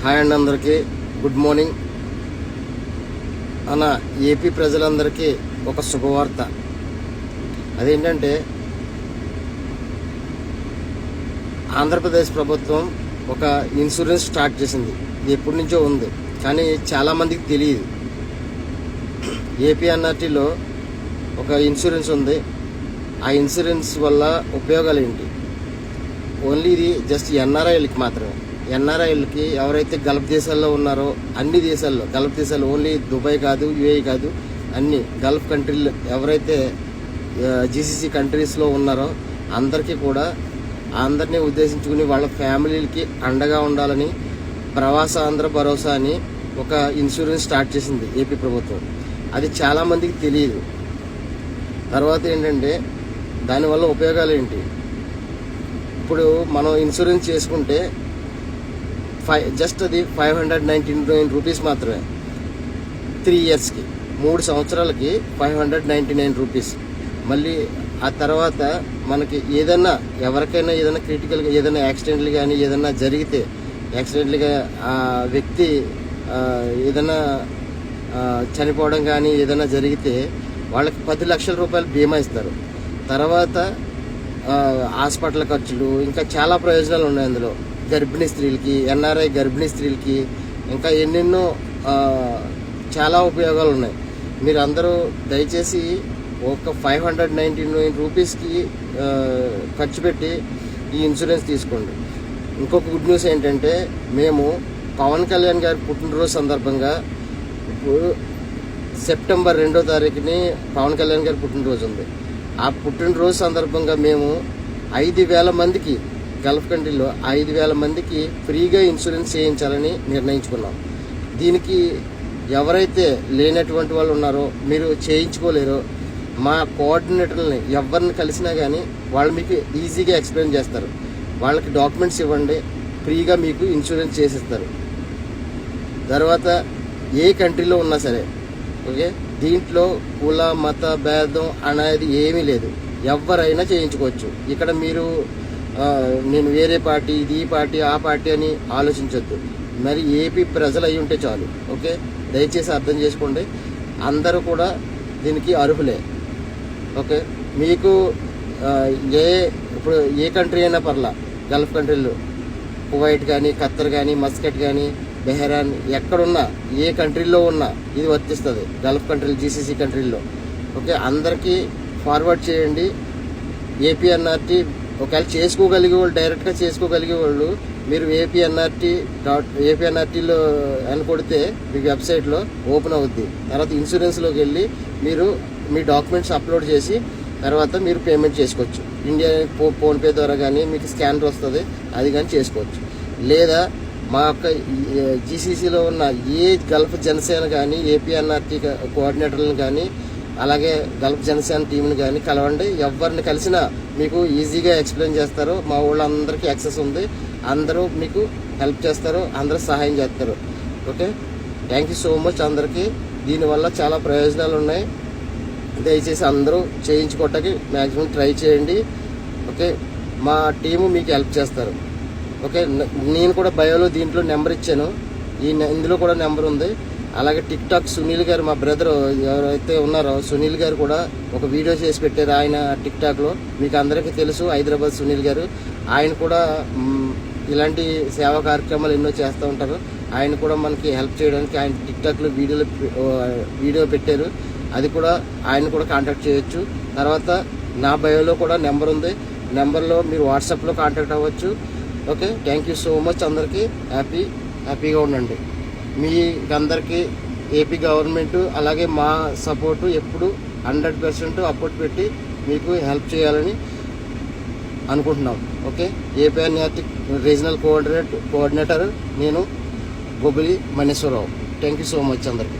Hi అండి, అందరికీ good morning అన్న. ఏపీ ప్రజలందరికీ ఒక శుభవార్త. అదేంటంటే ఆంధ్రప్రదేశ్ ప్రభుత్వం ఒక ఇన్సూరెన్స్ స్టార్ట్ చేసింది. ఇది ఎప్పటి నుంచో ఉంది, కానీ చాలామందికి తెలియదు. ఏపీఎన్ఆర్టీలో ఒక ఇన్సూరెన్స్ ఉంది. ఆ ఇన్సూరెన్స్ వల్ల ఉపయోగాలు ఏంటి? ఓన్లీ ఇది జస్ట్ ఎన్ఆర్ఐలకి మాత్రమే. ఎన్ఆర్ఐలకి ఎవరైతే గల్ఫ్ దేశాల్లో ఉన్నారో, అన్ని దేశాల్లో, గల్ఫ్ దేశాలు ఓన్లీ దుబాయ్ కాదు, యూఏఈ కాదు, అన్ని గల్ఫ్ కంట్రీలు ఎవరైతే జీసీసీ కంట్రీస్లో ఉన్నారో అందరికీ కూడా, అందరినీ ఉద్దేశించుకుని వాళ్ళ ఫ్యామిలీలకి అండగా ఉండాలని ప్రవాస ఆంధ్ర భరోసా అని ఒక ఇన్సూరెన్స్ స్టార్ట్ చేసింది ఏపీ ప్రభుత్వం. అది చాలామందికి తెలియదు. తర్వాత ఏంటంటే దానివల్ల ఉపయోగాలు ఏంటి? ఇప్పుడు మనం ఇన్సూరెన్స్ చేసుకుంటే జస్ట్ అది 599 రూపీస్ మాత్రమే. 3 ఇయర్స్కి, 3 సంవత్సరాలకి 599 రూపీస్. మళ్ళీ ఆ తర్వాత మనకి ఏదైనా, ఎవరికైనా ఏదైనా క్రిటికల్గా ఏదైనా యాక్సిడెంట్లు కానీ ఏదైనా జరిగితే, యాక్సిడెంట్లుగా ఆ వ్యక్తి ఏదైనా చనిపోవడం కానీ ఏదైనా జరిగితే వాళ్ళకి 10 లక్షల రూపాయలు బీమా ఇస్తారు. తర్వాత హాస్పిటల్ ఖర్చులు, ఇంకా చాలా ప్రయోజనాలు ఉన్నాయి అందులో. గర్భిణీ స్త్రీలకి, ఎన్ఆర్ఐ గర్భిణీ స్త్రీలకి, ఇంకా ఎన్నెన్నో చాలా ఉపయోగాలు ఉన్నాయి. మీరు అందరూ దయచేసి ఒక 599 రూపీస్కి ఖర్చు పెట్టి ఈ ఇన్సూరెన్స్ తీసుకోండి. ఇంకొక గుడ్ న్యూస్ ఏంటంటే, మేము పవన్ కళ్యాణ్ గారి పుట్టినరోజు సందర్భంగా ఇప్పుడు సెప్టెంబర్ 2వ తారీఖుని పవన్ కళ్యాణ్ గారి పుట్టినరోజు ఉంది. ఆ పుట్టినరోజు సందర్భంగా మేము 5,000 మందికి, గల్ఫ్ కంట్రీలో 5,000 మందికి ఫ్రీగా ఇన్సూరెన్స్ చేయించాలని నిర్ణయించుకున్నాం. దీనికి ఎవరైతే లేనటువంటి వాళ్ళు ఉన్నారో, మీరు చేయించుకోలేరో, మా కోఆర్డినేటర్ని ఎవరిని కలిసినా కానీ వాళ్ళు మీకు ఈజీగా ఎక్స్ప్లెయిన్ చేస్తారు. వాళ్ళకి డాక్యుమెంట్స్ ఇవ్వండి, ఫ్రీగా మీకు ఇన్సూరెన్స్ చేసిస్తారు. తర్వాత ఏ కంట్రీలో ఉన్నా సరే, ఓకే, దీంట్లో కుల మత భేదం అనేది ఏమీ లేదు. ఎవరైనా చేయించుకోవచ్చు. ఇక్కడ మీరు నేను వేరే పార్టీ, ఇది ఈ పార్టీ, ఆ పార్టీ అని ఆలోచించొద్దు. మరి ఏపీ ప్రజలు అయి ఉంటే చాలు. ఓకే, దయచేసి అర్థం చేసుకోండి. అందరూ కూడా దీనికి అర్హులే. ఓకే, మీకు ఇప్పుడు ఏ కంట్రీ అయినా పర్లా, గల్ఫ్ కంట్రీలు, కువైట్ కానీ, ఖత్తర్ కానీ, మస్కట్ కానీ, బెహ్రాన్, ఎక్కడున్నా, ఏ కంట్రీలో ఉన్నా ఇది వర్తిస్తుంది. గల్ఫ్ కంట్రీలు, జీసీసీ కంట్రీల్లో. ఓకే, అందరికీ ఫార్వర్డ్ చేయండి. ఏపీఎన్ఆర్టీ ఒకవేళ చేసుకోగలిగే వాళ్ళు, డైరెక్ట్గా చేసుకోగలిగే వాళ్ళు, మీరు ఏపీఎన్ఆర్టీలో అని కొడితే మీ వెబ్సైట్లో ఓపెన్ అవుద్ది. తర్వాత ఇన్సూరెన్స్లోకి వెళ్ళి మీరు మీ డాక్యుమెంట్స్ అప్లోడ్ చేసి తర్వాత మీరు పేమెంట్ చేసుకోవచ్చు. ఇండియా ఫోన్పే ద్వారా కానీ మీకు స్కానర్ వస్తుంది, అది కానీ చేసుకోవచ్చు. లేదా మా యొక్క జీసీసీలో ఉన్న ఏ గల్ఫ్ జనసేన కానీ, ఏపీఎన్ఆర్టీ కోఆర్డినేటర్లను కానీ, అలాగే గల్ఫ్ జనసేన టీంని కానీ కలవండి. ఎవరిని కలిసినా మీకు ఈజీగా ఎక్స్ప్లెయిన్ చేస్తారు. మా వాళ్ళందరికీ యాక్సెస్ ఉంది. అందరూ మీకు హెల్ప్ చేస్తారు, అందరూ సహాయం చేస్తారు. Okay, thank you so much అందరికీ. దీనివల్ల చాలా ప్రయోజనాలు ఉన్నాయి. దయచేసి అందరూ చేయించుకోవటానికి మ్యాక్సిమం ట్రై చేయండి. ఓకే, మా టీము మీకు హెల్ప్ చేస్తారు. ఓకే, నేను కూడా బయోలో దీంట్లో నెంబర్ ఇచ్చాను. ఇందులో కూడా నెంబర్ ఉంది. అలాగే టిక్ టాక్ సునీల్ గారు, మా బ్రదర్ ఎవరైతే ఉన్నారో సునీల్ గారు కూడా ఒక వీడియో చేసి పెట్టారు. ఆయన టిక్ టాక్లో మీకు అందరికీ తెలుసు, హైదరాబాద్ సునీల్ గారు. ఆయన కూడా ఇలాంటి సేవా కార్యక్రమాలు ఎన్నో చేస్తూ ఉంటారు. ఆయన కూడా మనకి హెల్ప్ చేయడానికి ఆయన టిక్ టాక్లో వీడియో పెట్టారు. అది కూడా ఆయన కూడా కాంటాక్ట్ చేయొచ్చు. తర్వాత నా బయోలో కూడా నెంబర్ ఉంది. నెంబర్లో మీరు వాట్సాప్లో కాంటాక్ట్ అవ్వచ్చు. Okay, thank you so much అందరికీ. హ్యాపీగా ఉండండి. మీకందరికీ ఏపీ గవర్నమెంట్ అలాగే మా సపోర్టు ఎప్పుడు 100% అపోర్ట్ పెట్టి మీకు హెల్ప్ చేయాలని అనుకుంటున్నాం. ఓకే, ఏపీఎన్ఆర్టీ రీజనల్ కోఆర్డినేటర్ నేను Bobbili Maneshwararao. Thank you so much అందరికీ.